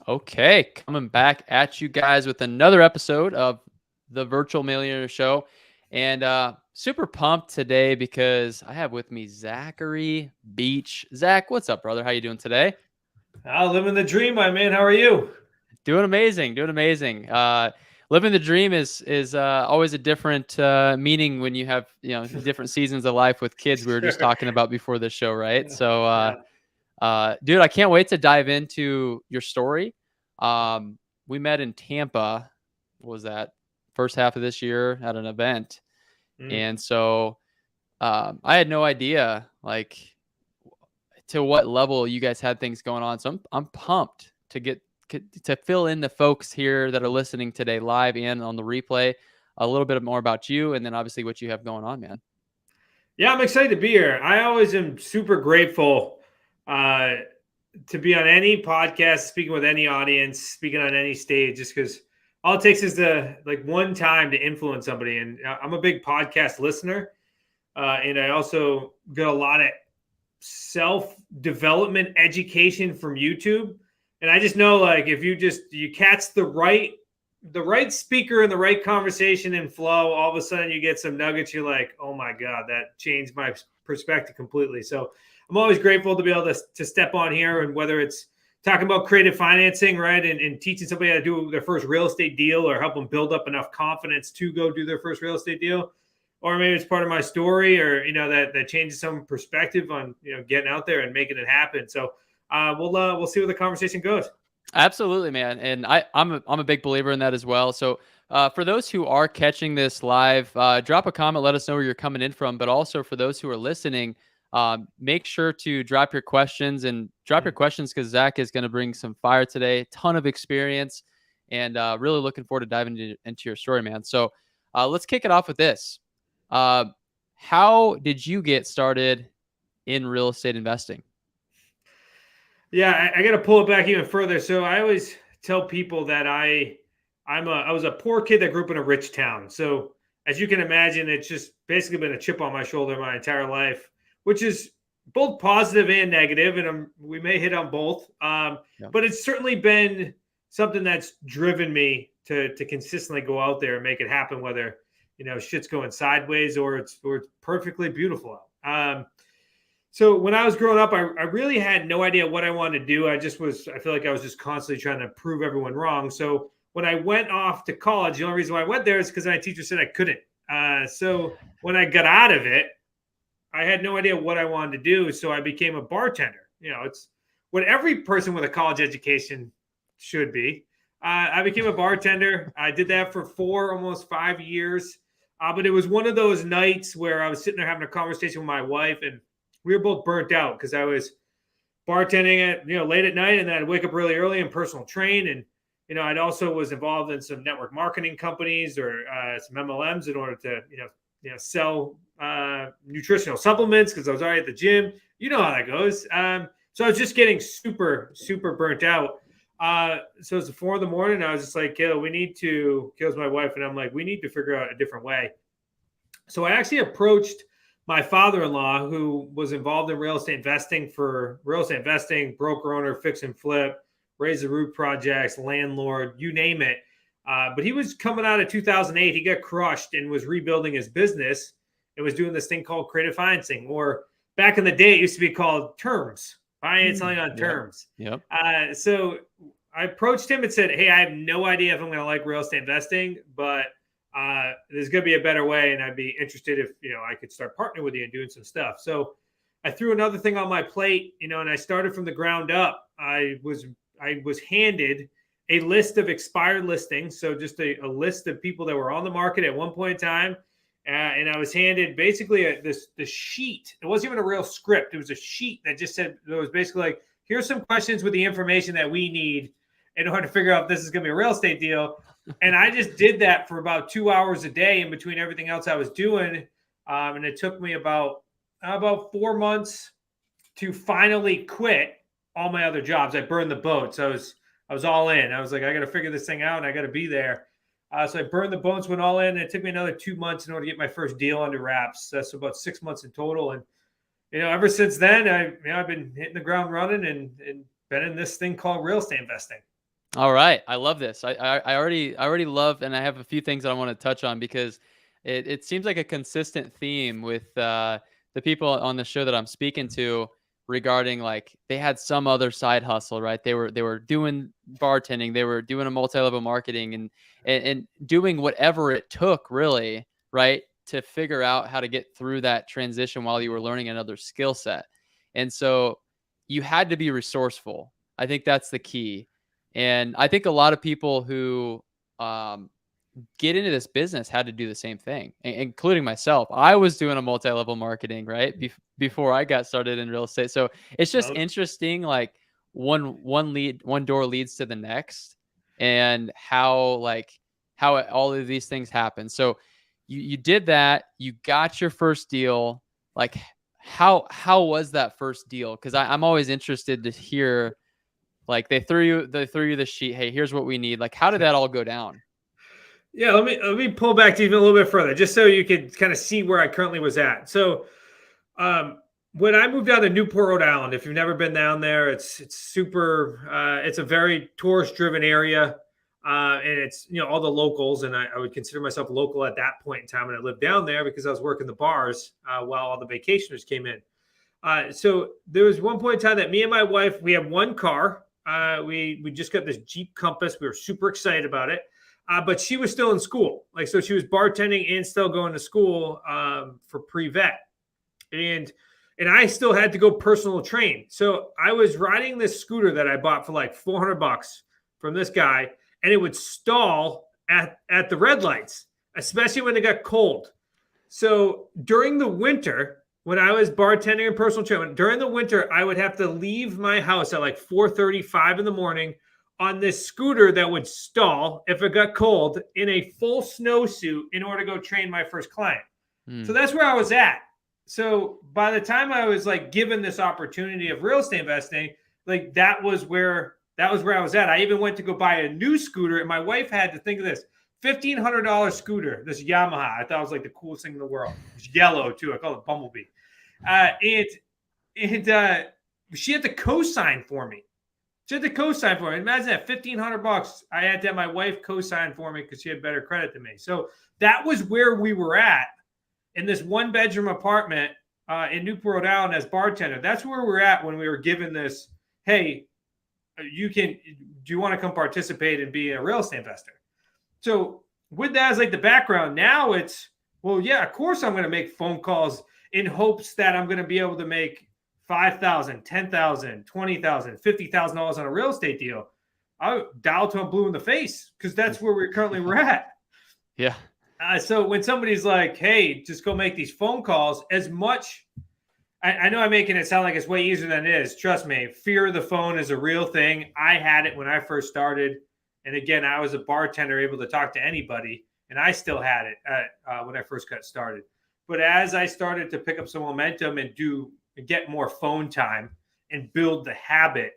Okay, coming back at you guys with another episode of the Virtual Millionaire Show. And super pumped today because I have with me Zachary Beach. Zach, what's up, brother? How you doing today? Living the dream, my man. How are you? Doing amazing, doing amazing. Living the dream is always a different meaning when you have different seasons of life with kids. We were just Sure. talking about before this show, right? Yeah. So, Yeah. dude, I can't wait to dive into your story. We met in Tampa. What was that? First half of this year at an event, Mm. and so I had no idea like to what level you guys had things going on. So I'm pumped to fill in the folks here that are listening today live and on the replay a little bit more about you, and then obviously what you have going on, man. Yeah, I'm excited to be here. I always am super grateful uh, to be on any podcast, speaking with any audience, speaking on any stage, just because all it takes is the like one time to influence somebody. And I'm a big podcast listener, and I also get a lot of self development education from YouTube. And I just know like if you catch the right speaker in the right conversation and flow, all of a sudden you get some nuggets. You're like, oh my God, that changed my perspective completely. So I'm always grateful to be able to step on here, and whether it's talking about creative financing, right, and teaching somebody how to do their first real estate deal or help them build up enough confidence to go do their first real estate deal, or maybe it's part of my story, or that changes some perspective on getting out there and making it happen. So we'll see where the conversation goes. Absolutely, man. And I'm a big believer in that as well. So for those who are catching this live, drop a comment, let us know where you're coming in from. But also for those who are listening, make sure to drop your questions because Zach is going to bring some fire today, ton of experience, and really looking forward to diving into your story, man. So let's kick it off with this. Uh, how did you get started in real estate investing? Yeah, I got to pull it back even further. So I always tell people that I was a poor kid that grew up in a rich town. So as you can imagine, it's just basically been a chip on my shoulder my entire life, which is both positive and negative, and we may hit on both. Yeah. But it's certainly been something that's driven me to consistently go out there and make it happen, whether shit's going sideways or it's perfectly beautiful out. So when I was growing up, I really had no idea what I wanted to do. I feel like I was just constantly trying to prove everyone wrong. So when I went off to college, the only reason why I went there is because my teacher said I couldn't. So when I got out of it, I had no idea what I wanted to do. So I became a bartender. It's what every person with a college education should be. I became a bartender. I did that for almost 5 years. But it was one of those nights where I was sitting there having a conversation with my wife, and we were both burnt out because I was bartending at late at night, and then I'd wake up really early and personal train, and I'd also was involved in some network marketing companies or some MLMs in order to sell nutritional supplements because I was already at the gym. You know how that goes. So I was just getting super super burnt out. So it's 4 a.m. I was just like, Kayla, Kayla's my wife, and I'm like, we need to figure out a different way. So I actually approached my father-in-law, who was involved in real estate investing, broker owner, fix and flip, raise the roof projects, landlord, you name it. But he was coming out of 2008. He got crushed and was rebuilding his business and was doing this thing called creative financing, or back in the day, it used to be called terms, buying and selling on terms. Yep. So I approached him and said, hey, I have no idea if I'm going to like real estate investing, but there's going to be a better way, and I'd be interested if I could start partnering with you and doing some stuff. So I threw another thing on my plate, and I started from the ground up. I was handed a list of expired listings, so just a list of people that were on the market at one point in time, and I was handed basically the sheet. It wasn't even a real script. It was a sheet that just said, it was basically like, here's some questions with the information that we need in order to figure out if this is going to be a real estate deal. And I just did that for about 2 hours a day in between everything else I was doing. And it took me about 4 months to finally quit all my other jobs. I burned the boats. I was all in. I was like, I got to figure this thing out, and I got to be there. So I burned the boats, went all in, and it took me another 2 months in order to get my first deal under wraps. That's about 6 months in total. And ever since then, I've been hitting the ground running and been in this thing called real estate investing. All right. I love this. I already love, and I have a few things that I want to touch on because it seems like a consistent theme with the people on the show that I'm speaking to regarding like they had some other side hustle, right? They were doing bartending, they were doing a multi-level marketing and doing whatever it took really, right? To figure out how to get through that transition while you were learning another skill set. And so you had to be resourceful. I think that's the key. And I think a lot of people who um, get into this business had to do the same thing, including myself. I was doing a multi-level marketing, right? Before I got started in real estate. So it's just Well, interesting, like one door leads to the next and how all of these things happen. So you did that, you got your first deal. Like how was that first deal? Because I'm always interested to hear like they threw you the sheet. Hey, here's what we need. Like, how did that all go down? yeah, let me pull back to even a little bit further, just so you could kind of see where I currently was at. So, um, when I moved down to Newport, Rhode Island, if you've never been down there, it's super. It's a very tourist driven area, and it's all the locals, and I would consider myself local at that point in time when I lived down there because I was working the bars while all the vacationers came in. So there was one point in time that me and my wife, we had one car. We just got this Jeep Compass. We were super excited about it. But she was still in school. Like, so she was bartending and still going to school for pre-vet. And I still had to go personal train. So I was riding this scooter that I bought for like $400 from this guy, and it would stall at the red lights, especially when it got cold. So during the winter, when I was bartending and personal training, during the winter, I would have to leave my house at like 4:35 in the morning on this scooter that would stall if it got cold in a full snowsuit in order to go train my first client. So that's where I was at. So by the time I was like given this opportunity of real estate investing, like that was where I was at. I even went to go buy a new scooter, and my wife had to think of this $1,500 scooter, this Yamaha. I thought it was like the coolest thing in the world. It's yellow too. I call it Bumblebee. And she had to co-sign for me. Imagine that, $1,500. I had to have my wife co-sign for me because she had better credit than me. So that was where we were at in this one-bedroom apartment in Newport, Rhode Island as bartender. That's where we're at when we were given this, hey, do you want to come participate and be a real estate investor? So with that as like the background, now it's, well, yeah, of course I'm going to make phone calls in hopes that I'm going to be able to make $5,000, $10,000, $20,000, $50,000 on a real estate deal. I dial to a blue in the face because that's where we're at. Yeah. So when somebody's like, hey, just go make these phone calls, as much, I know I'm making it sound like it's way easier than it is. Trust me, fear of the phone is a real thing. I had it when I first started. And again, I was a bartender able to talk to anybody, and I still had it when I first got started. But as I started to pick up some momentum and get more phone time and build the habit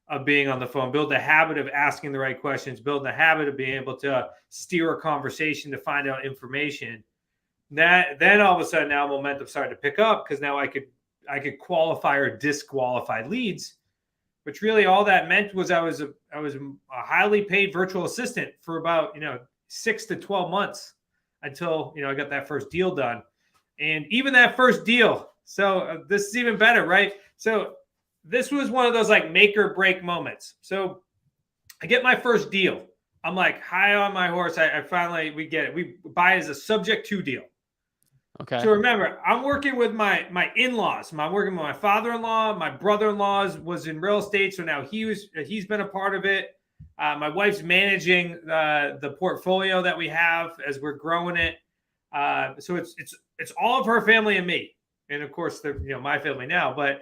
of being on the phone, build the habit of asking the right questions, build the habit of being able to steer a conversation to find out information, then all of a sudden now momentum started to pick up because now I could qualify or disqualify leads. Which really all that meant was I was a highly paid virtual assistant for about 6 to 12 months until I got that first deal done. And even that first deal, so this is even better, right? So this was one of those like make or break moments. So I get my first deal. I'm like high on my horse. We get it. We buy it as a subject to deal. Okay. So remember, I'm working with my in-laws. I'm working with my father-in-law. My brother-in-law was in real estate, so now he's been a part of it. My wife's managing the portfolio that we have as we're growing it. So it's all of her family and me, and of course my family now. But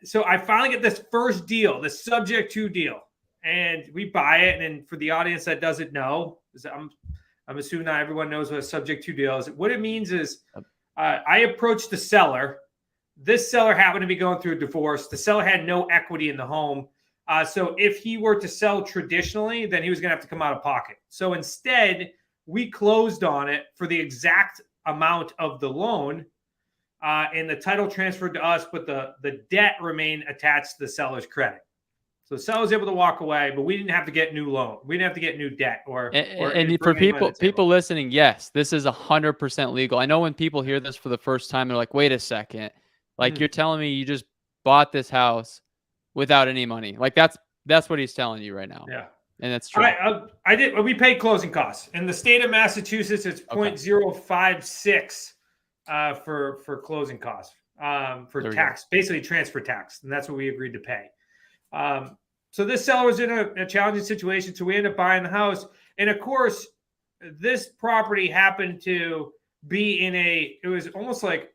so I finally get this first deal, this subject to deal, and we buy it. And for the audience that doesn't know, I'm assuming not everyone knows what a subject to deal is. What it means is I approached the seller. This seller happened to be going through a divorce. The seller had no equity in the home. So if he were to sell traditionally, then he was going to have to come out of pocket. So instead, we closed on it for the exact amount of the loan, and the title transferred to us, but the debt remained attached to the seller's credit. So the seller was able to walk away, but we didn't have to get new loan. We didn't have to get new debt And for bring any money to the table. people listening, yes, this is 100% legal. I know when people hear this for the first time, they're like, wait a second. Like, you're telling me you just bought this house without any money. Like, that's what he's telling you right now. Yeah. And that's true. I did. We paid closing costs in the state of Massachusetts. It's 0.056 for closing costs for tax, basically transfer tax, and that's what we agreed to pay. So this seller was in a challenging situation, so we ended up buying the house. And of course, this property happened to be it was almost like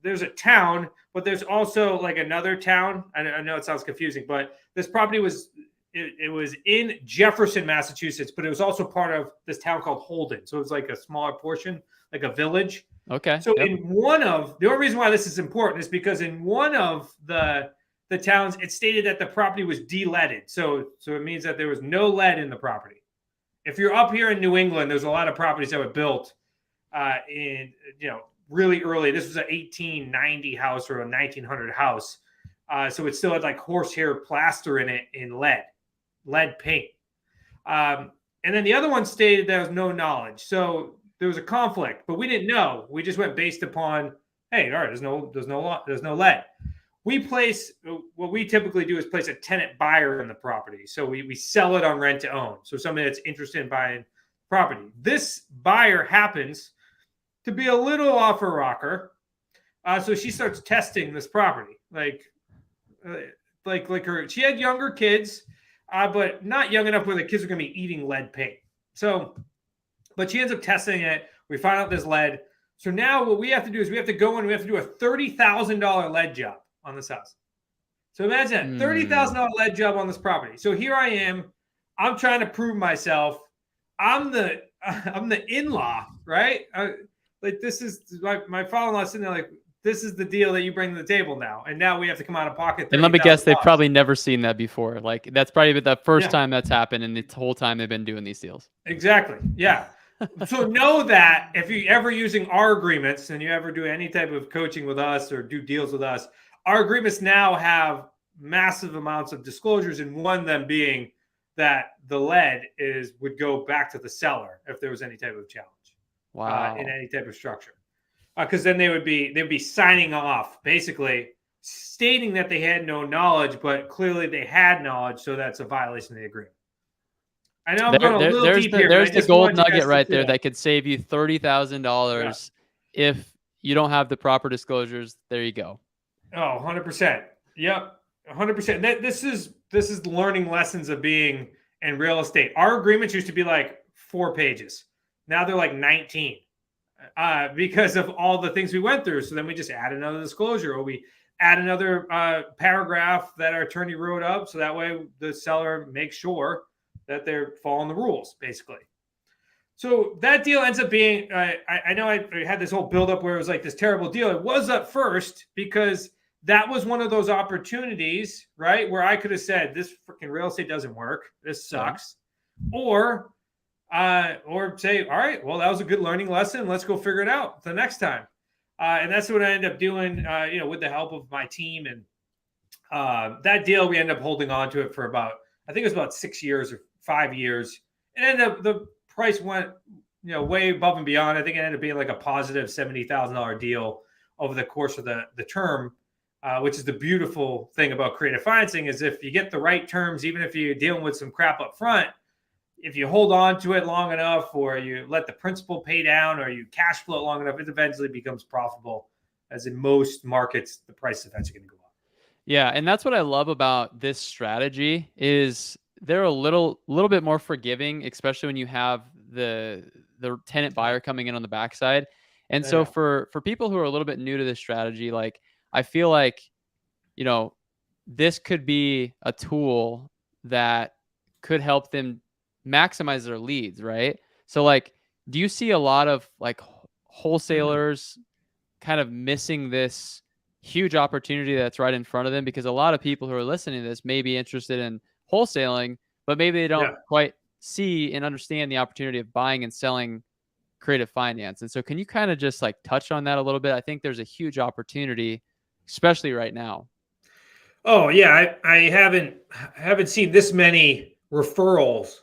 there's a town, but there's also like another town. I know it sounds confusing, but this property was in Jefferson, Massachusetts, but it was also part of this town called Holden. So it was like a smaller portion, like a village. Okay. So the only reason why this is important is because in one of the towns, it stated that the property was de-leaded. So it means that there was no lead in the property. If you're up here in New England, there's a lot of properties that were built really early. This was an 1890 house or a 1900 house. So it still had like horsehair plaster in it in lead paint. And then the other one stated there was no knowledge. So there was a conflict, but we didn't know. We just went based upon, hey, all right, there's no lead. What we typically do is place a tenant buyer in the property. So we sell it on rent to own. So somebody that's interested in buying property. This buyer happens to be a little off her rocker. So she starts testing this property. She had younger kids, but not young enough where the kids are going to be eating lead paint. But she ends up testing it. We find out there's lead. So now what we have to do is we have to go in, we have to do a $30,000 lead job on this house. So imagine that, $30,000 lead job on this property. So here I am. I'm trying to prove myself. I'm the in-law, right? This is my father-in-law sitting there like, this is the deal that you bring to the table now. And now we have to come out of pocket. And let me guess, they've probably never seen that before. Like, that's probably the first time that's happened in the whole time they've been doing these deals. Exactly. Yeah. So know that if you ever using our agreements and you ever do any type of coaching with us or do deals with us, our agreements now have massive amounts of disclosures, and one of them being that the lead would go back to the seller if there was any type of challenge. Wow. In any type of structure. Because then they'd be signing off, basically stating that they had no knowledge, but clearly they had knowledge, so that's a violation of the agreement. I know I'm going a little deep here. There's the gold nugget right there that could save you $30,000 if you don't have the proper disclosures. There you go. Oh, 100%. Yep, 100%. This is learning lessons of being in real estate. Our agreements used to be like 4 pages. Now they're like 19 because of all the things we went through. So then we just add another disclosure, or we add another paragraph that our attorney wrote up. So that way the seller makes sure that they're following the rules, basically. So that deal ends up being, I know I had this whole buildup where it was like this terrible deal. It was at first because that was one of those opportunities, right, where I could have said, this freaking real estate doesn't work. This sucks. Or say, all right, well, that was a good learning lesson. Let's go figure it out the next time. And that's what I ended up doing, with the help of my team. And that deal, we ended up holding on to it for about, I think it was about 6 years or 5 years. And ended up, the price went, way above and beyond. I think it ended up being like a positive $70,000 deal over the course of the term, which is the beautiful thing about creative financing is if you get the right terms, even if you're dealing with some crap up front, if you hold on to it long enough, or you let the principal pay down, or you cash flow long enough, it eventually becomes profitable. As in most markets, the price is eventually going to go up. Yeah, and that's what I love about this strategy is they're a little bit more forgiving, especially when you have the tenant buyer coming in on the backside. And so for people who are a little bit new to this strategy, like I feel like, this could be a tool that could help them maximize their leads, right? So like, do you see a lot of like wholesalers kind of missing this huge opportunity that's right in front of them? Because a lot of people who are listening to this may be interested in wholesaling, but maybe they don't quite see and understand the opportunity of buying and selling creative finance. And so can you kind of just like touch on that a little bit? I think there's a huge opportunity, especially right now. Oh yeah, I haven't seen this many referrals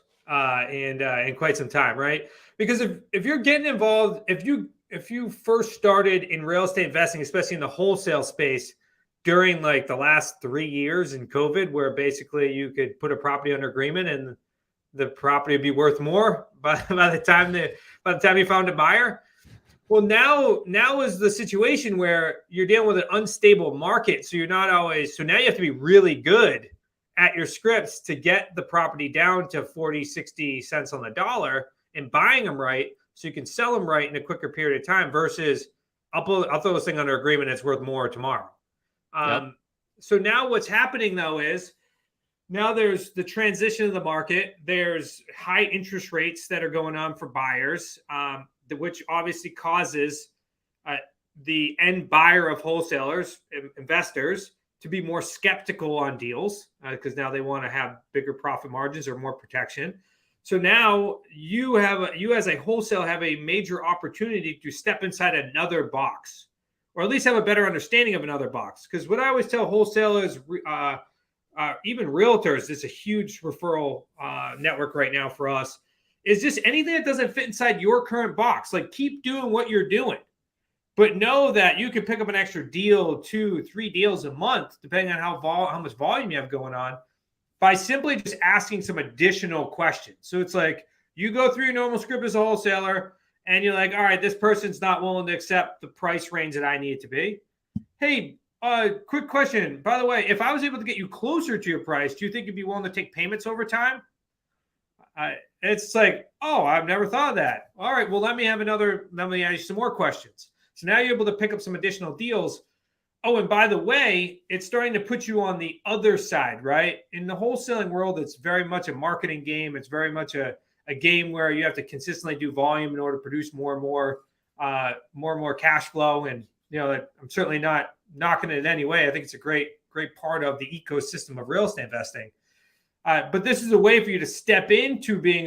in quite some time, right? Because if you're getting involved, if you first started in real estate investing, especially in the wholesale space during like the last 3 years in COVID, where basically you could put a property under agreement and the property would be worth more by the time you found a buyer. Well, now is the situation where you're dealing with an unstable market. So you're not always, so now you have to be really good at your scripts to get the property down to 40, 60 cents on the dollar and buying them right so you can sell them right in a quicker period of time versus I'll throw this thing under agreement. It's worth more tomorrow. Yep. So now what's happening though is now there's the transition of the market. There's high interest rates that are going on for buyers, which obviously causes uh, the end buyer of wholesalers, investors, to be more skeptical on deals because now they want to have bigger profit margins or more protection. So now you as a wholesale have a major opportunity to step inside another box, or at least have a better understanding of another box. Because what I always tell wholesalers, even realtors, it's a huge referral network right now for us, is just anything that doesn't fit inside your current box. Like keep doing what you're doing, but know that you can pick up an extra deal, 2, 3 deals a month, depending on how much volume you have going on, by simply just asking some additional questions. So it's like you go through your normal script as a wholesaler and you're like, all right, this person's not willing to accept the price range that I need it to be. Hey, quick question. By the way, if I was able to get you closer to your price, do you think you'd be willing to take payments over time? It's like, oh, I've never thought of that. All right, well, let me ask you some more questions. So now you're able to pick up some additional deals. Oh, and by the way, it's starting to put you on the other side, right? In the wholesaling world, it's very much a marketing game. It's very much a game where you have to consistently do volume in order to produce more and more cash flow. And, I'm certainly not knocking it in any way. I think it's a great part of the ecosystem of real estate investing. But this is a way for you to step into being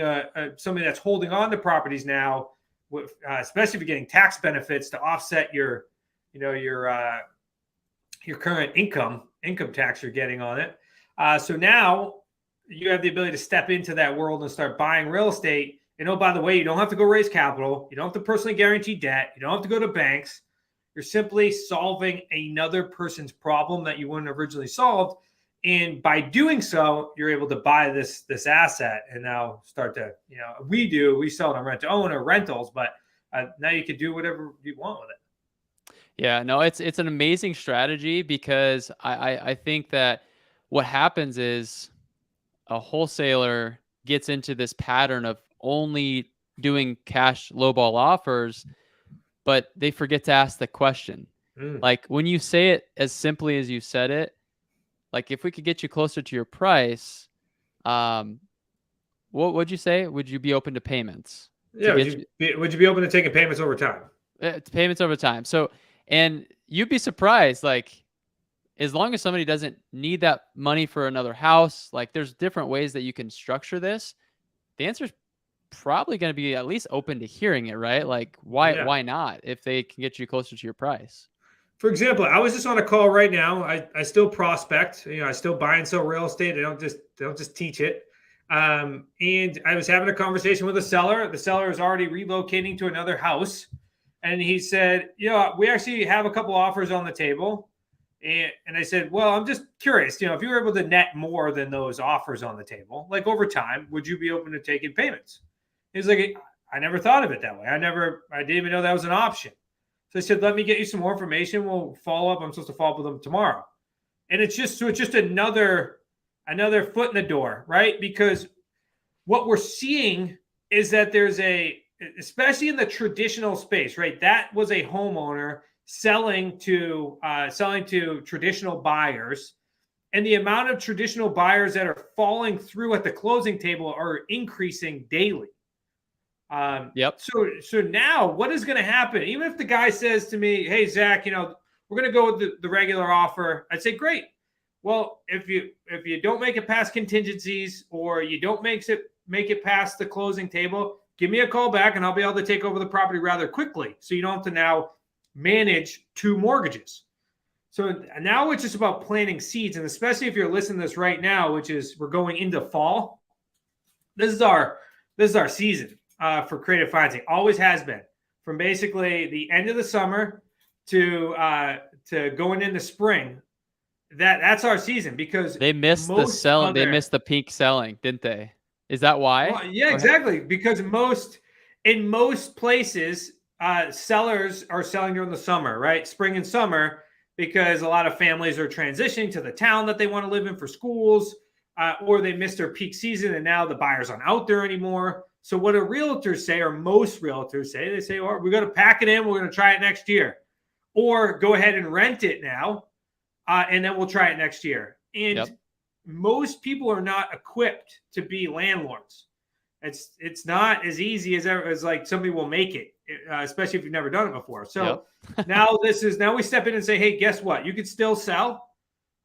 somebody that's holding on to properties now, especially if you're getting tax benefits to offset your current income tax you're getting on it. So now you have the ability to step into that world and start buying real estate. And oh, by the way, you don't have to go raise capital. You don't have to personally guarantee debt. You don't have to go to banks. You're simply solving another person's problem that you wouldn't have originally solved. And by doing so, you're able to buy this asset and now start to, we sell it on rent to own or rentals, but now you can do whatever you want with it. Yeah, no, it's an amazing strategy because I think that what happens is a wholesaler gets into this pattern of only doing cash lowball offers, but they forget to ask the question. Like when you say it as simply as you said it, like if we could get you closer to your price, what would you say? Would you be open to payments? Yeah. Would you be open to taking payments over time? Payments over time. So, and you'd be surprised, like as long as somebody doesn't need that money for another house, like there's different ways that you can structure this. The answer is probably going to be at least open to hearing it, right? Like why not if they can get you closer to your price? For example, I was just on a call right now. I still prospect, I still buy and sell real estate. I don't just teach it. And I was having a conversation with a seller. The seller is already relocating to another house. And he said, we actually have a couple offers on the table. And I said, well, I'm just curious, if you were able to net more than those offers on the table, like over time, would you be open to taking payments? He's like, I never thought of it that way. I didn't even know that was an option. So I said, let me get you some more information. We'll follow up. I'm supposed to follow up with them tomorrow. And it's just another foot in the door, right? Because what we're seeing is that there's especially in the traditional space, right? That was a homeowner selling to traditional buyers. And the amount of traditional buyers that are falling through at the closing table are increasing daily. Yep. So now what is going to happen? Even if the guy says to me, hey, Zach, we're going to go with the regular offer. I'd say, great. Well, if you don't make it past contingencies or you don't make it past the closing table, give me a call back and I'll be able to take over the property rather quickly. So you don't have to now manage 2 mortgages. So now it's just about planting seeds, and especially if you're listening to this right now, which is we're going into fall. This is our season for creative financing. Always has been, from basically the end of the summer to going into spring. That's our season, because They missed the selling. They missed the peak selling, didn't they? Is that why? Well, yeah, exactly. Because in most places, sellers are selling during the summer, right? Spring and summer, because a lot of families are transitioning to the town that they want to live in for schools, or they missed their peak season and now the buyers aren't out there anymore. So what do realtors say, or most realtors say? They say, "Well, we're going to pack it in. We're going to try it next year, or go ahead and rent it now, and then we'll try it next year." And most people are not equipped to be landlords. It's not as easy as like somebody will make it, especially if you've never done it before. So now we step in and say, hey, guess what? You can still sell.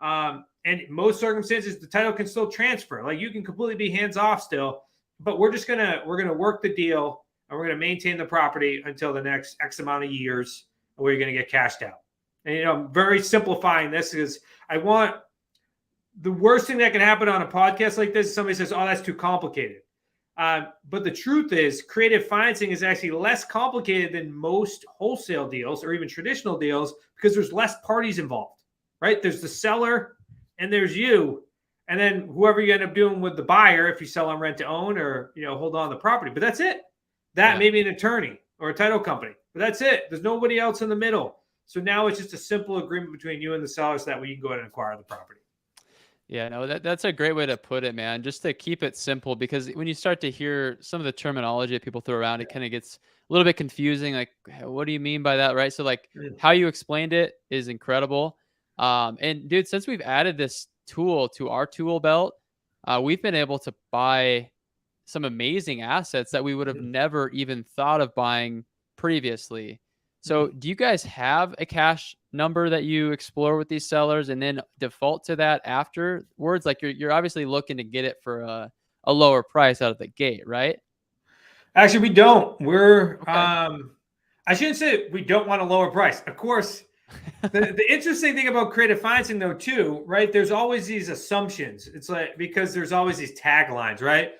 And in most circumstances, the title can still transfer. Like, you can completely be hands off still, but we're gonna work the deal, and we're gonna maintain the property until the next X amount of years, where you're gonna get cashed out. And I'm very simplifying this, because I want the worst thing that can happen on a podcast like this is somebody says, "Oh, that's too complicated." But the truth is, creative financing is actually less complicated than most wholesale deals or even traditional deals, because there's less parties involved, right? There's the seller and there's you, and then whoever you end up doing with the buyer, if you sell on rent to own or hold on the property. But that's it. Maybe an attorney or a title company, but that's it. There's nobody else in the middle. So now it's just a simple agreement between you and the seller, so that way you can go ahead and acquire the property. Yeah, no, that's a great way to put it, man. Just to keep it simple, because when you start to hear some of the terminology that people throw around, it kind of gets a little bit confusing. Like, what do you mean by that, right? So, like, how you explained it is incredible. And dude, since we've added this tool to our tool belt, we've been able to buy some amazing assets that we would have never even thought of buying previously. So do you guys have a cash number that you explore with these sellers and then default to that afterwards? Like, you're obviously looking to get it for a lower price out of the gate, right? Actually, we don't. We're I shouldn't say we don't want a lower price. Of course, the interesting thing about creative financing, though, too, right? There's always these assumptions. It's like, because there's always these taglines, right?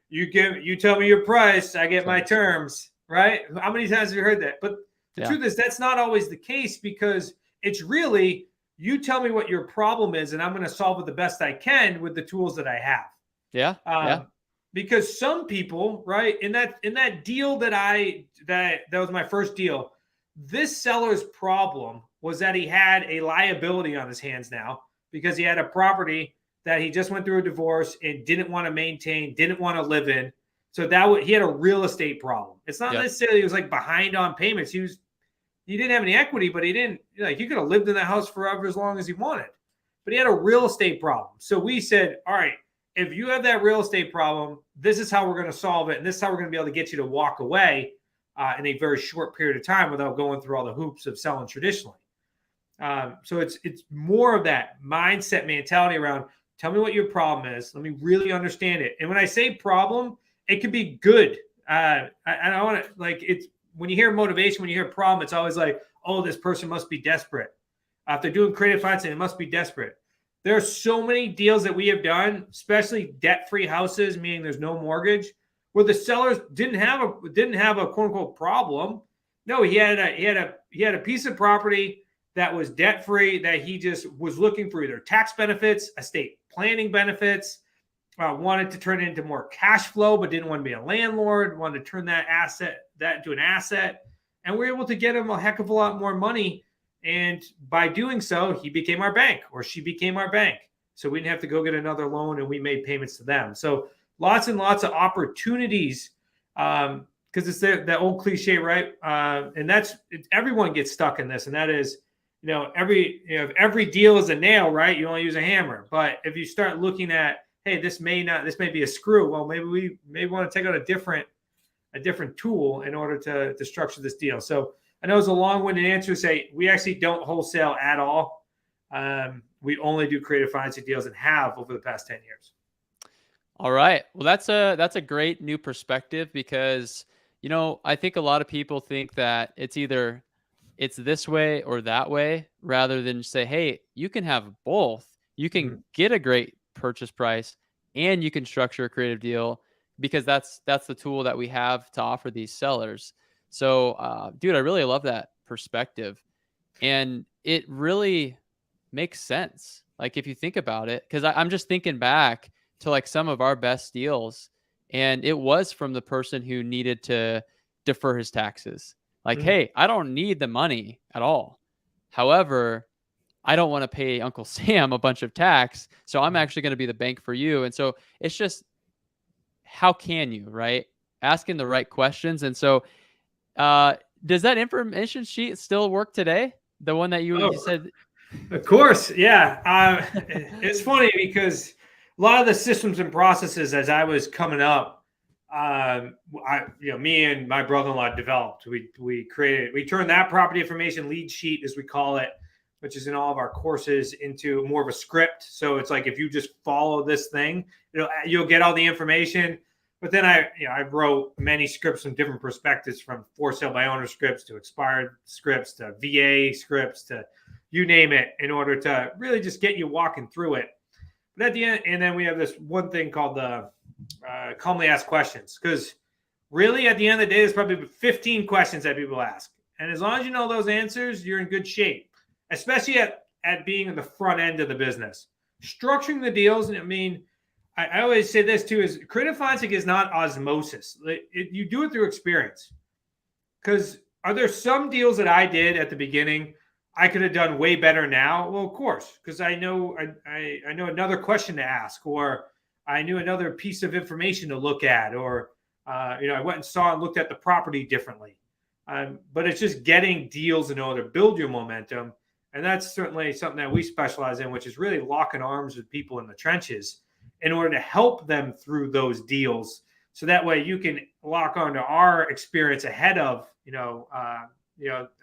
You tell me your price, I get my terms, right? How many times have you heard that? But the truth is, that's not always the case, because it's really, you tell me what your problem is, and I'm going to solve it the best I can with the tools that I have. Yeah. Because some people, right, in that deal that was my first deal, this seller's problem was that he had a liability on his hands now, because he had a property that he just went through a divorce and didn't want to maintain, didn't want to live in. So he had a real estate problem. It's not necessarily he was like behind on payments. He didn't have any equity, but he could have lived in the house forever as long as he wanted. But he had a real estate problem. So we said, all right, if you have that real estate problem, this is how we're going to solve it. And this is how we're going to be able to get you to walk away in a very short period of time without going through all the hoops of selling traditionally. So it's more of that mindset mentality around, tell me what your problem is. Let me really understand it. And when I say problem, it can be good. I don't want to, like, it's, when you hear motivation, when you hear problem, it's always like, oh, this person must be desperate. If they're doing creative financing, it must be desperate. There are so many deals that we have done, especially debt-free houses, meaning there's no mortgage, where the sellers didn't have a quote unquote problem. No, he had a piece of property that was debt-free, that he just was looking for either tax benefits, estate planning benefits, wanted to turn it into more cash flow, but didn't want to be a landlord, wanted to turn that into an asset. And we're able to get him a heck of a lot more money. And by doing so, he became our bank, or she became our bank. So we didn't have to go get another loan, and we made payments to them. So lots and lots of opportunities, because it's that old cliche, right? And everyone gets stuck in this. And that is, if every deal is a nail, right? You only use a hammer. But if you start looking at, hey, this may be a screw. Well, maybe we want to take out a different tool in order to structure this deal. So I know it's a long-winded answer to say we actually don't wholesale at all. We only do creative financing deals, and have over the past 10 years. All right. Well, that's a great new perspective, because, I think a lot of people think that it's either it's this way or that way, rather than say, hey, you can have both. You Mhm. can get a great purchase price and you can structure a creative deal, because that's the tool that we have to offer these sellers. So, dude, I really love that perspective. And it really makes sense. Like, if you think about it, because I'm just thinking back to like some of our best deals, and it was from the person who needed to defer his taxes. Like, Mm. hey, I don't need the money at all. However, I don't want to pay Uncle Sam a bunch of tax. So I'm Mhm. actually going to be the bank for you. And so it's just, how can you, right? Asking the right questions. And so, uh, does that information sheet still work today? The one that you Oh, said. of course, yeah. It's funny because a lot of the systems and processes as I was coming up, me and my brother-in-law developed. We turned that property information lead sheet, as we call it, which is in all of our courses, into more of a script. So it's like if you just follow this thing, you'll get all the information. But then I wrote many scripts from different perspectives, from for sale by owner scripts to expired scripts to VA scripts to you name it, in order to really just get you walking through it. But at the end, and then we have this one thing called the calmly ask questions, because really at the end of the day, there's probably 15 questions that people ask. And as long as you know those answers, you're in good shape, especially at being in the front end of the business. Structuring the deals, I mean, I always say this too, is creative financing is not osmosis. You do it through experience. Because are there some deals that I did at the beginning I could have done way better now? Well, of course, because I know another question to ask, or I knew another piece of information to look at, or I went and saw and looked at the property differently. But it's just getting deals in order to build your momentum, and that's certainly something that we specialize in, which is really locking arms with people in the trenches in order to help them through those deals, so that way you can lock onto our experience ahead of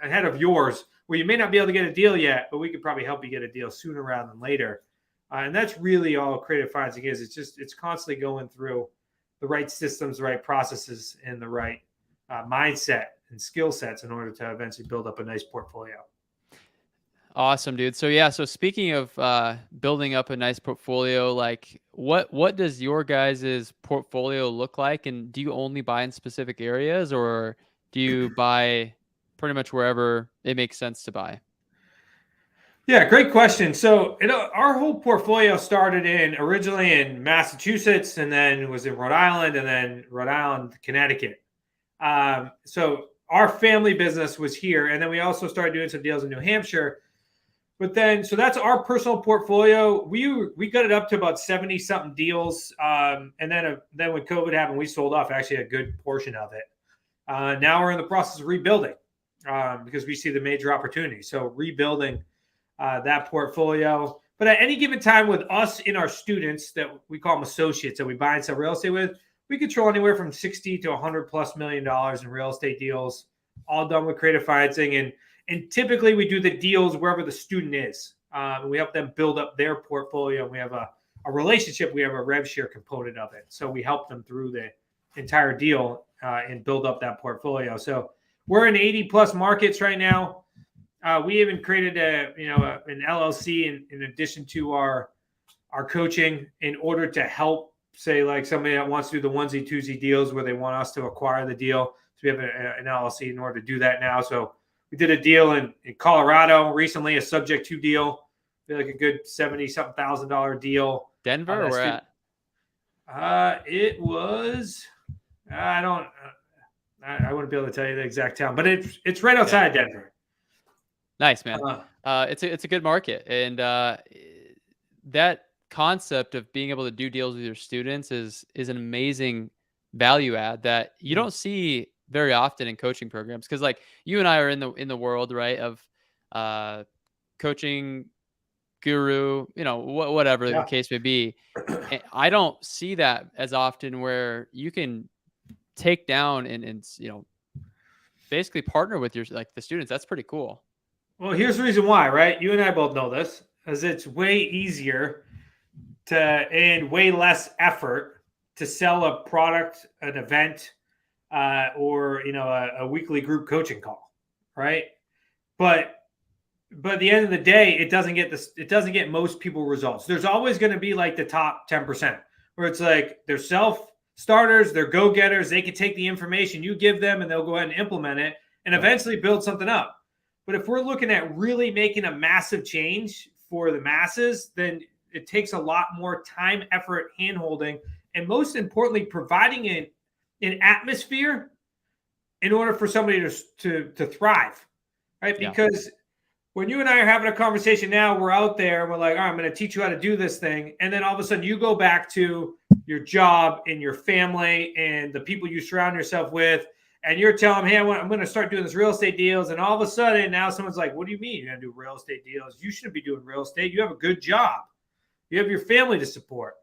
ahead of yours, where you may not be able to get a deal yet, but we could probably help you get a deal sooner rather than later. And that's really all creative financing is. It's constantly going through the right systems, the right processes, and the right mindset and skill sets in order to eventually build up a nice portfolio. Awesome, dude. So yeah, so speaking of building up a nice portfolio, like what does your guys' portfolio look like? And do you only buy in specific areas, or do you buy pretty much wherever it makes sense to buy? Yeah, great question. So our whole portfolio started originally in Massachusetts, and then was in Rhode Island, and then Rhode Island, Connecticut. So our family business was here, and then we also started doing some deals in New Hampshire. But then, so that's our personal portfolio. We got it up to about 70 something deals, and then when COVID happened, we sold off actually a good portion of it. Now we're in the process of rebuilding, because we see the major opportunity. So rebuilding that portfolio. But at any given time, with us and our students that we call them associates that we buy and sell real estate with, we control anywhere from 60 to 100+ million dollars in real estate deals, all done with creative financing. And typically we do the deals wherever the student is. We help them build up their portfolio. We have a relationship. We have a rev share component of it. So we help them through the entire deal and build up that portfolio. So we're in 80+ markets right now. We even created an LLC in addition to our coaching, in order to help, say, like somebody that wants to do the onesie twosie deals where they want us to acquire the deal. So we have an LLC in order to do that now. So we did a deal in Colorado recently, a subject to deal, like a good 70 something $1,000 deal. Denver or where at? It was, I don't, I wouldn't be able to tell you the exact town, but it's right outside of Denver. Nice, man. It's a good market, and that concept of being able to do deals with your students is an amazing value add that you don't see very often in coaching programs. Because like you and I are in the world, right, of coaching guru, whatever the Yeah. case may be. And I don't see that as often, where you can take down and basically partner with your the students. That's pretty cool. Well, here's the reason why, right? You and I both know this, as it's way easier and way less effort to sell a product, an event, or a weekly group coaching call, right? but at the end of the day, it doesn't get most people results. There's always going to be like the top 10% where it's like they're self-starters, they're go-getters. They can take the information you give them and they'll go ahead and implement it and eventually build something up. But if we're looking at really making a massive change for the masses, then it takes a lot more time, effort, hand-holding, and most importantly, providing an atmosphere in order for somebody to thrive, right? Because when you and I are having a conversation now, we're out there and we're like, all right, I'm going to teach you how to do this thing. And then all of a sudden you go back to your job and your family and the people you surround yourself with, and you're telling them, hey, I'm going to start doing this real estate deals. And all of a sudden now someone's like, what do you mean you're going to do real estate deals? You shouldn't be doing real estate. You have a good job. You have your family to support.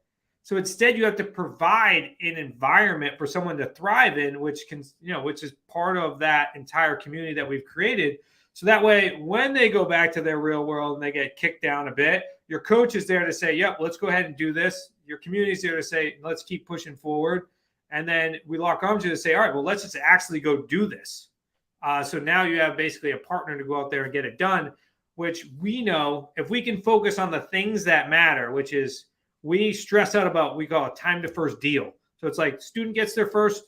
So instead you have to provide an environment for someone to thrive in, which is part of that entire community that we've created. So that way, when they go back to their real world and they get kicked down a bit, your coach is there to say, yep, let's go ahead and do this. Your community is there to say, let's keep pushing forward. And then we lock arms to say, all right, well, let's just actually go do this. So now you have basically a partner to go out there and get it done, which we know if we can focus on the things that matter, which is we stress out about, we call it time to first deal. So it's like student gets their first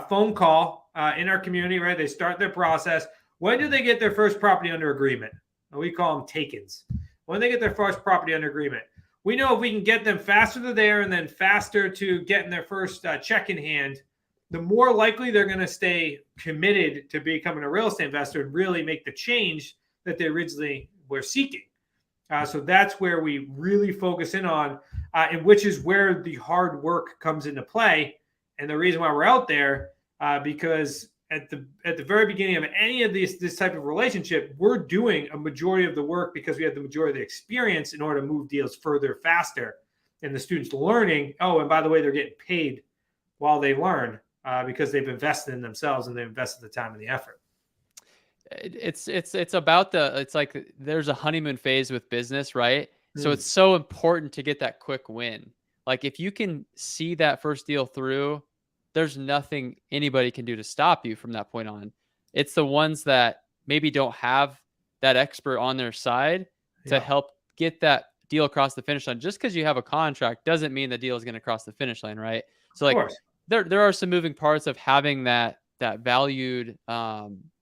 phone call in our community, right? They start their process. When do they get their first property under agreement? We call them takens. When they get their first property under agreement, we know if we can get them faster to there and then faster to getting their first check in hand, the more likely they're going to stay committed to becoming a real estate investor and really make the change that they originally were seeking. So that's where we really focus in on, and which is where the hard work comes into play. And the reason why we're out there, because at the very beginning of any of this type of relationship, we're doing a majority of the work because we have the majority of the experience in order to move deals further, faster. And the students learning, oh, and by the way, they're getting paid while they learn because they've invested in themselves and they've invested the time and the effort. It's about it's like there's a honeymoon phase with business, right? So it's so important to get that quick win. Like if you can see that first deal through, there's nothing anybody can do to stop you from that point on. It's the ones that maybe don't have that expert on their side to help get that deal across the finish line. Just because you have a contract doesn't mean the deal is going to cross the finish line, right? So like there are some moving parts of having that valued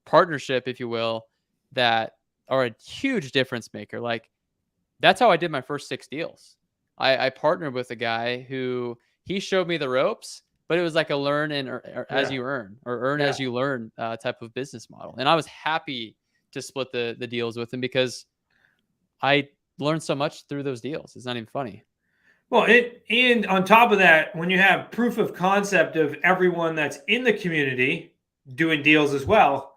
partnership, if you will, that are a huge difference maker. Like that's how I did my first 6 deals. I partnered with a guy who he showed me the ropes, but it was like a learn as you earn or earn as you learn type of business model. And I was happy to split the deals with him because I learned so much through those deals. It's not even funny. Well, and on top of that, when you have proof of concept of everyone that's in the community doing deals as well,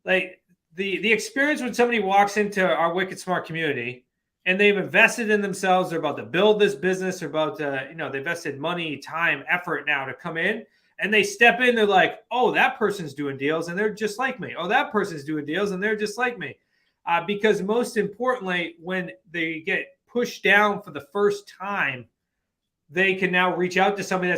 like the experience when somebody walks into our Wicked Smart community and they've invested in themselves, they're about to build this business, they're about to, they invested money, time, effort now to come in, and they step in, they're like, oh, that person's doing deals and they're just like me. Oh, that person's doing deals and they're just like me. Because most importantly, when they get pushed down for the first time, they can now reach out to somebody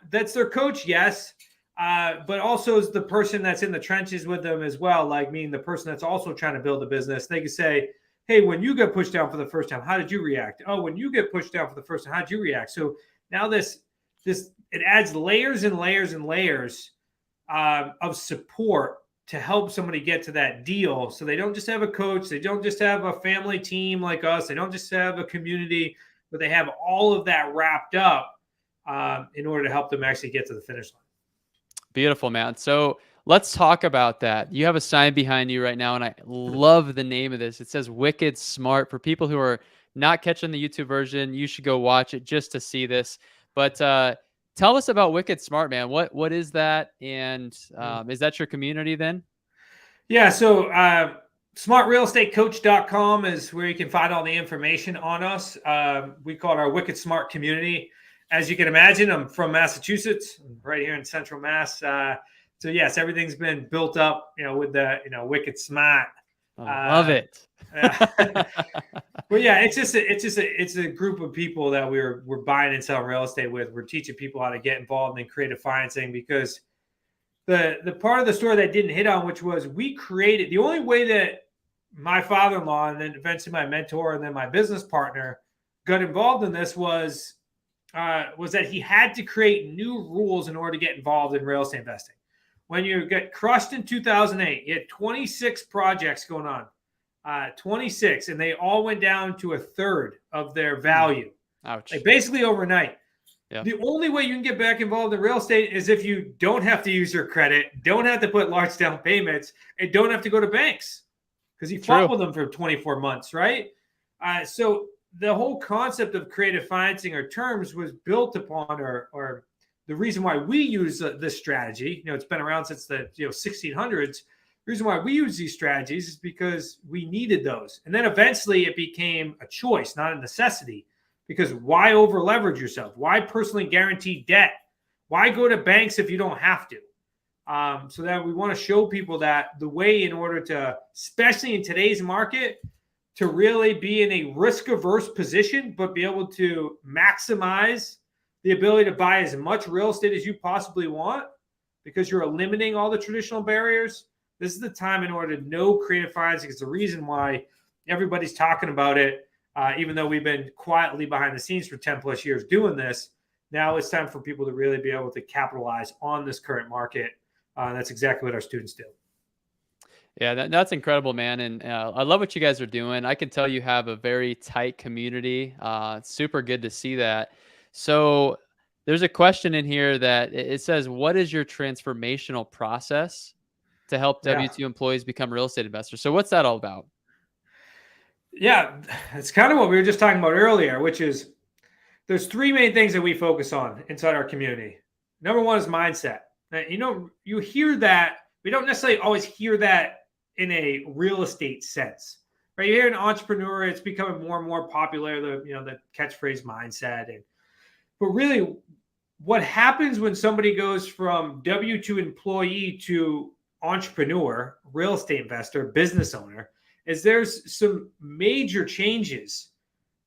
that's their coach, yes, but also is the person that's in the trenches with them as well, like meaning the person that's also trying to build a business. They can say, hey, when you get pushed down for the first time, how did you react? Oh, when you get pushed down for the first time, how did you react? So now this it adds layers and layers and layers of support to help somebody get to that deal. So they don't just have a coach. They don't just have a family team like us. They don't just have a community, but they have all of that wrapped up in order to help them actually get to the finish line. Beautiful, man. So let's talk about that. You have a sign behind you right now, and I love the name of this. It says Wicked Smart. For people who are not catching the YouTube version, you should go watch it just to see this. But tell us about Wicked Smart, man. What is that? And is that your community then? Yeah. So smartrealestatecoach.com is where you can find all the information on us. We call it our Wicked Smart community. As you can imagine, I'm from Massachusetts, right here in Central Mass. So yes, everything's been built up, with the, Wicked Smart. I love it. Well, yeah, it's a group of people that we're buying and selling real estate with. We're teaching people how to get involved in creative financing because the part of the story that I didn't hit on, which was we created the only way that my father-in-law and then eventually my mentor and then my business partner got involved in this was that he had to create new rules in order to get involved in real estate investing. When you get crushed in 2008, you had 26 projects going on, 26, and they all went down to a third of their value. Ouch. Like basically overnight. Yeah. The only way you can get back involved in real estate is if you don't have to use your credit, don't have to put large down payments, and don't have to go to banks because you fought with them for 24 months, right? So the whole concept of creative financing or terms was built upon, or the reason why we use this strategy, it's been around since the 1600s. The reason why we use these strategies is because we needed those. And then eventually it became a choice, not a necessity. Because why over leverage yourself? Why personally guarantee debt? Why go to banks if you don't have to? So that we want to show people that the way in order to, especially in today's market, to really be in a risk-averse position, but be able to maximize the ability to buy as much real estate as you possibly want because you're eliminating all the traditional barriers. This is the time in order to know creative financing. It's the reason why everybody's talking about it. Even though we've been quietly behind the scenes for 10 plus years doing this, now it's time for people to really be able to capitalize on this current market. That's exactly what our students do. Yeah, that's incredible, man. And I love what you guys are doing. I can tell you have a very tight community. It's super good to see that. So there's a question in here that it says, what is your transformational process to help W-2 employees become real estate investors? So what's that all about? Yeah, it's kind of what we were just talking about earlier, which is there's three main things that we focus on inside our community. Number one is mindset. Now, you hear that. We don't necessarily always hear that in a real estate sense, right? You hear an entrepreneur, it's becoming more and more popular, the catchphrase mindset. But really, what happens when somebody goes from W-2 employee to entrepreneur, real estate investor, business owner, is there's some major changes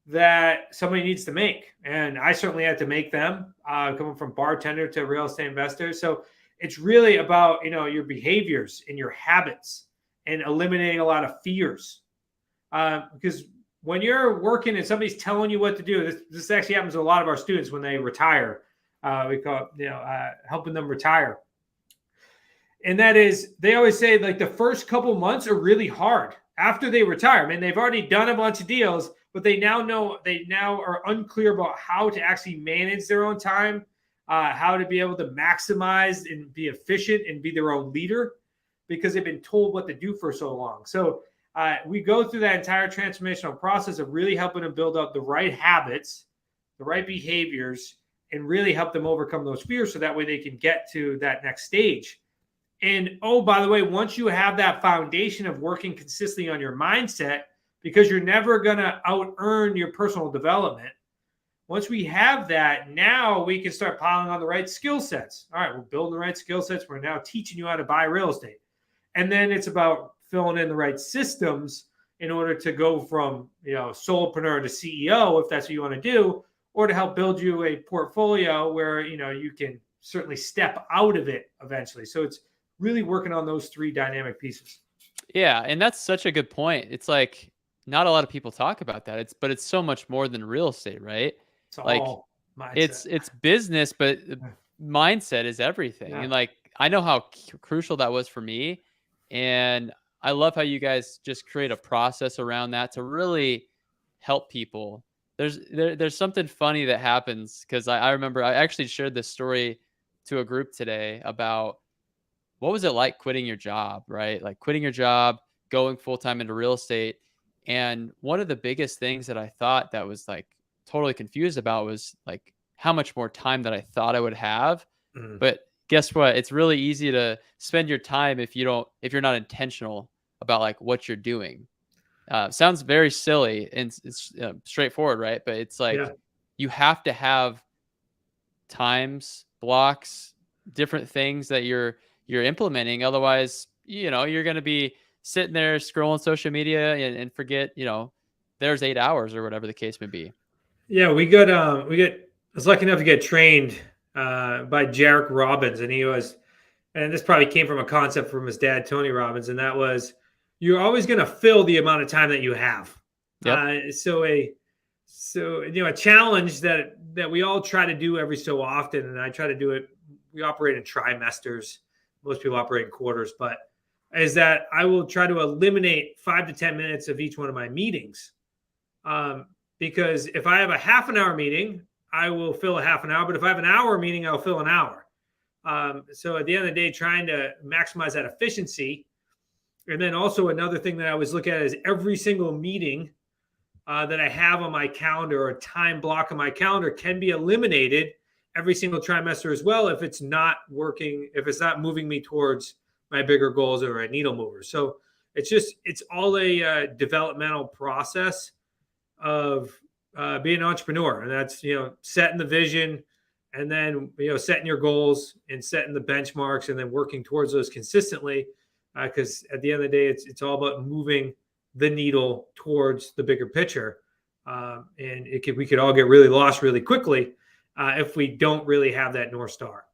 that somebody needs to make. And I certainly had to make them coming from bartender to real estate investor. So it's really about, your behaviors and your habits and eliminating a lot of fears. Because when you're working and somebody's telling you what to do, this actually happens to a lot of our students when they retire. We call it, helping them retire. And that is, they always say like the first couple months are really hard. After they retire, I mean, they've already done a bunch of deals, but they now are unclear about how to actually manage their own time, how to be able to maximize and be efficient and be their own leader because they've been told what to do for so long. So we go through that entire transformational process of really helping them build up the right habits, the right behaviors, and really help them overcome those fears so that way they can get to that next stage. And, by the way, once you have that foundation of working consistently on your mindset, because you're never going to out-earn your personal development, once we have that, now we can start piling on the right skill sets. All right, we're building the right skill sets. We're now teaching you how to buy real estate. And then it's about filling in the right systems in order to go from, solopreneur to CEO, if that's what you want to do, or to help build you a portfolio where, you can certainly step out of it eventually. So it's really working on those three dynamic pieces. Yeah. And that's such a good point. It's like not a lot of people talk about that. But it's so much more than real estate, right? It's all mindset. It's business, but mindset is everything. Yeah. And like, I know how crucial that was for me. And I love how you guys just create a process around that to really help people. There's something funny that happens because I remember I actually shared this story to a group today about what was it like quitting your job, right? Like quitting your job, going full-time into real estate. And one of the biggest things that I thought that was like totally confused about was like how much more time that I thought I would have. Mm-hmm. But guess what? It's really easy to spend your time if you're not intentional about like what you're doing. Sounds very silly and it's straightforward, right? But it's like you have to have times, blocks, different things that you're implementing. Otherwise, you're going to be sitting there scrolling social media and forget, there's 8 hours or whatever the case may be. Yeah, I was lucky enough to get trained by Jared Robbins, and this probably came from a concept from his dad, Tony Robbins, and that was you're always going to fill the amount of time that you have. Yep. A challenge that we all try to do every so often, and I try to do it. We operate in trimesters. Most people operate in quarters, but is that I will try to eliminate 5 to 10 minutes of each one of my meetings. Because if I have a half an hour meeting, I will fill a half an hour. But if I have an hour meeting, I'll fill an hour. So at the end of the day, trying to maximize that efficiency. And then also another thing that I always look at is every single meeting that I have on my calendar, or a time block on my calendar, can be eliminated every single trimester as well if it's not working, if it's not moving me towards my bigger goals or a needle mover. So it's all a developmental process of being an entrepreneur, and that's setting the vision, and then setting your goals and setting the benchmarks, and then working towards those consistently. Because at the end of the day, it's all about moving the needle towards the bigger picture, and we could all get really lost really quickly if we don't really have that North Star.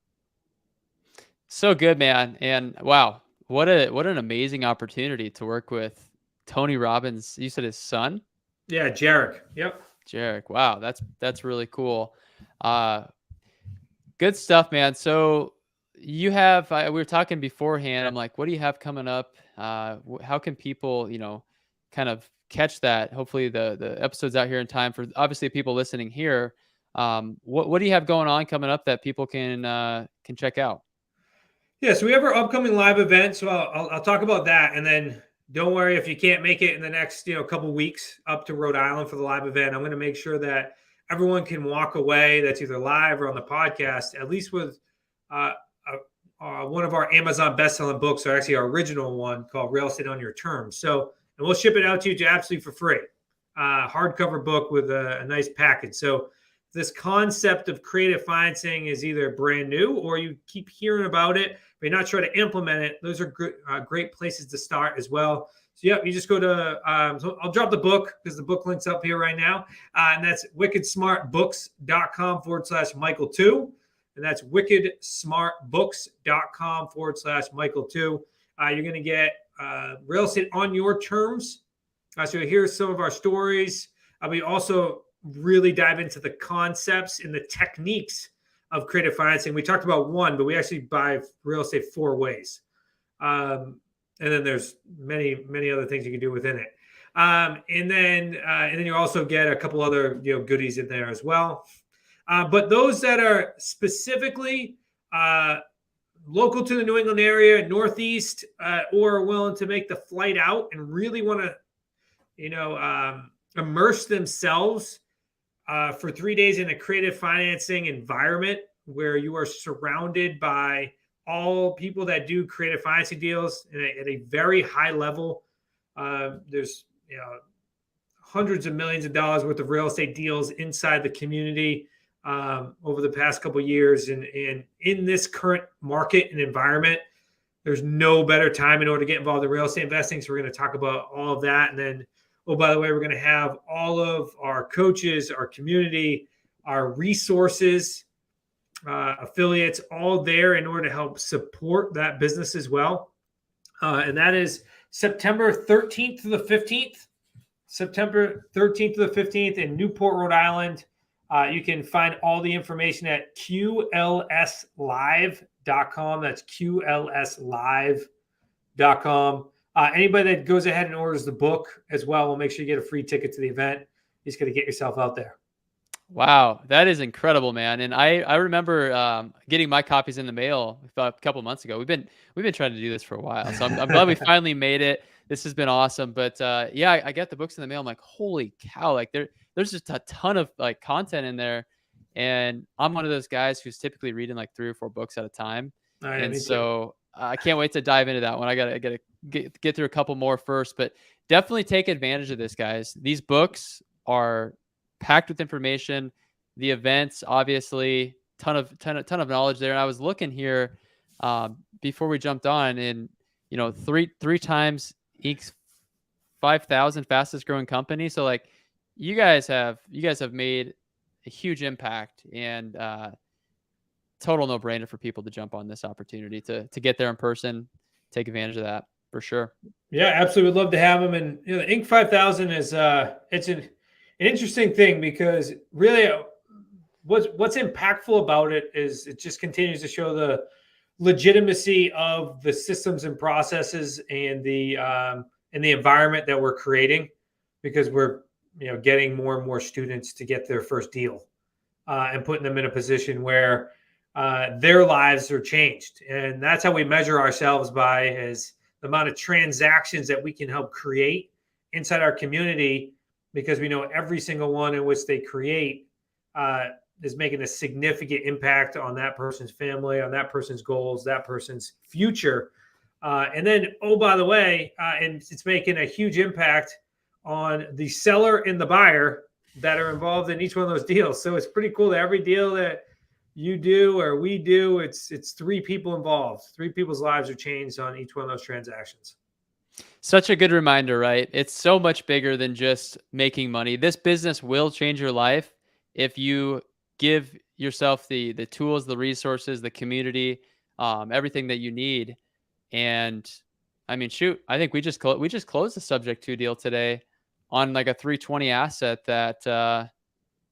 So good, man. And wow, what an amazing opportunity to work with Tony Robbins. You said his son? Yeah, Jarek. Yep. Jarek. Wow, that's really cool. Good stuff, man. So you have, we were talking beforehand. I'm like, what do you have coming up? How can people, kind of catch that? Hopefully the episode's out here in time for obviously people listening here. What do you have going on coming up that people can check out? Yeah, so we have our upcoming live event. So I'll talk about that, and then don't worry if you can't make it in the next couple weeks up to Rhode Island for the live event. I'm going to make sure that everyone can walk away that's either live or on the podcast, at least with one of our Amazon best-selling books, or actually our original one called Real Estate on Your Terms. So, and we'll ship it out to you absolutely for free. Hardcover book with a nice package. So this concept of creative financing is either brand new or you keep hearing about it, but you're not sure to implement it. Those are great places to start as well. So, yeah, you just go to, so I'll drop the book because the book link's up here right now. And that's wickedsmartbooks.com/Michael2. And that's wickedsmartbooks.com/Michael2. You're going to get Real Estate on Your Terms. So here's some of our stories. We also really dive into the concepts and the techniques of creative financing. We talked about one, but we actually buy real estate 4 ways. And then there's many, many other things you can do within it. And then you also get a couple other goodies in there as well. But those that are specifically local to the New England area, Northeast, or willing to make the flight out and really want to, immerse themselves for 3 days in a creative financing environment where you are surrounded by all people that do creative financing deals at a very high level. There's hundreds of millions of dollars worth of real estate deals inside the community over the past couple of years. And in this current market and environment, there's no better time in order to get involved in real estate investing. So we're going to talk about all of that. And then, oh, by the way, we're going to have all of our coaches, our community, our resources, affiliates, all there in order to help support that business as well. And that is September 13th to the 15th. September 13th to the 15th in Newport, Rhode Island. You can find all the information at qlslive.com. That's qlslive.com. Anybody that goes ahead and orders the book as well, we'll make sure you get a free ticket to the event. You just got to get yourself out there. Wow, that is incredible, man. And I remember getting my copies in the mail a couple of months ago. We've been trying to do this for a while, so I'm glad we finally made it. This has been awesome. But yeah, I got the books in the mail. I'm like, holy cow! Like there's just a ton of like content in there, and I'm one of those guys who's typically reading like 3 or 4 books at a time. And so I can't wait to dive into that one. I gotta get through a couple more first, but definitely take advantage of this, guys. These books are packed with information. The events, obviously, ton of knowledge there. And I was looking here before we jumped on, and three times Inc.'s 5,000 fastest growing company. So like, you guys have made a huge impact, and total no brainer for people to jump on this opportunity to get there in person, take advantage of that. for sure. Yeah, absolutely. Would love to have them. And the Inc. 5000 is it's an interesting thing because really, what's impactful about it is it just continues to show the legitimacy of the systems and processes and the environment that we're creating, because we're getting more and more students to get their first deal, and putting them in a position where their lives are changed. And that's how we measure ourselves, by is the amount of transactions that we can help create inside our community, because we know every single one in which they create is making a significant impact on that person's family, on that person's goals, that person's future. And then, oh, by the way, and it's making a huge impact on the seller and the buyer that are involved in each one of those deals. So it's pretty cool that every deal that you do or we do, it's 3 people involved. 3 people's lives are changed on each one of those transactions. Such a good reminder, right? It's so much bigger than just making money. This business will change your life if you give yourself the tools, the resources, the community, everything that you need. And I mean, shoot, I think we just closed the subject to deal today on like a 320 asset that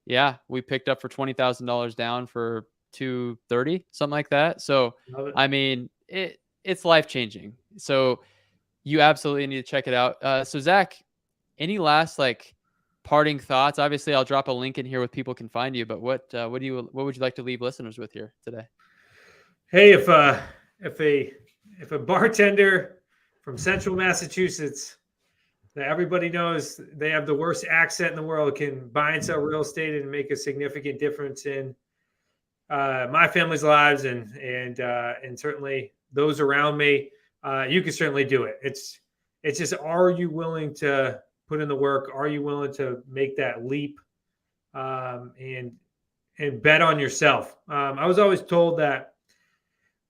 yeah, we picked up for $20,000 down for 230, something like that. So I mean, it's life changing. So you absolutely need to check it out. So Zach, any last like parting thoughts? Obviously, I'll drop a link in here where people can find you. But what would you like to leave listeners with here today? Hey, if a bartender from Central Massachusetts that everybody knows they have the worst accent in the world can buy and sell real estate and make a significant difference in my family's lives and certainly those around me, you can certainly do it. It's just, are you willing to put in the work? Are you willing to make that leap, and bet on yourself? I was always told that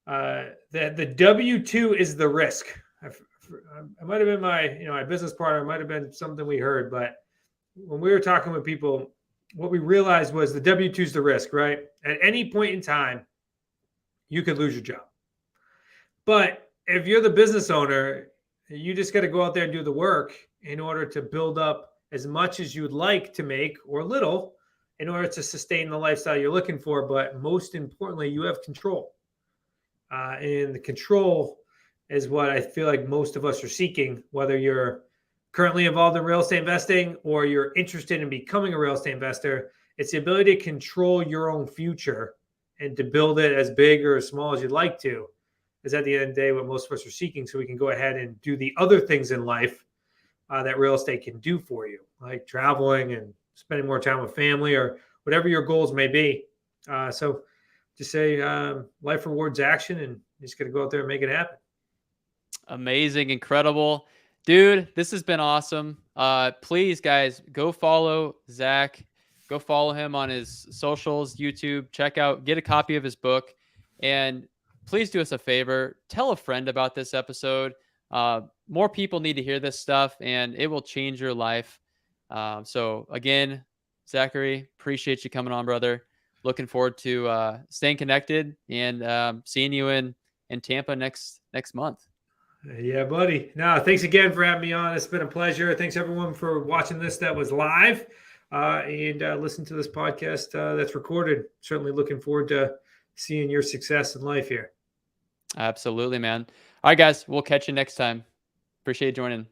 the W-2 is the risk. I might have been my business partner. It might have been something we heard, but when we were talking with people, what we realized was the W-2 is the risk, right? At any point in time, you could lose your job. But if you're the business owner, you just got to go out there and do the work in order to build up as much as you'd like to make, or little, in order to sustain the lifestyle you're looking for. But most importantly, you have control. And the control is what I feel like most of us are seeking, whether you're currently involved in real estate investing or you're interested in becoming a real estate investor. It's the ability to control your own future and to build it as big or as small as you'd like to, is at the end of the day what most of us are seeking, so we can go ahead and do the other things in life that real estate can do for you, like traveling and spending more time with family or whatever your goals may be. So just say life rewards action, and you just got to go out there and make it happen. Amazing. Incredible. Dude, this has been awesome. Please, guys, go follow Zach. Go follow him on his socials, YouTube. Get a copy of his book. And please do us a favor. Tell a friend about this episode. More people need to hear this stuff, and it will change your life. So, again, Zachary, appreciate you coming on, brother. Looking forward to staying connected and seeing you in Tampa next month. Yeah, buddy. No, thanks again for having me on. It's been a pleasure. Thanks everyone for watching this that was live and listen to this podcast that's recorded. Certainly looking forward to seeing your success in life here. Absolutely, man. All right, guys. We'll catch you next time. Appreciate you joining.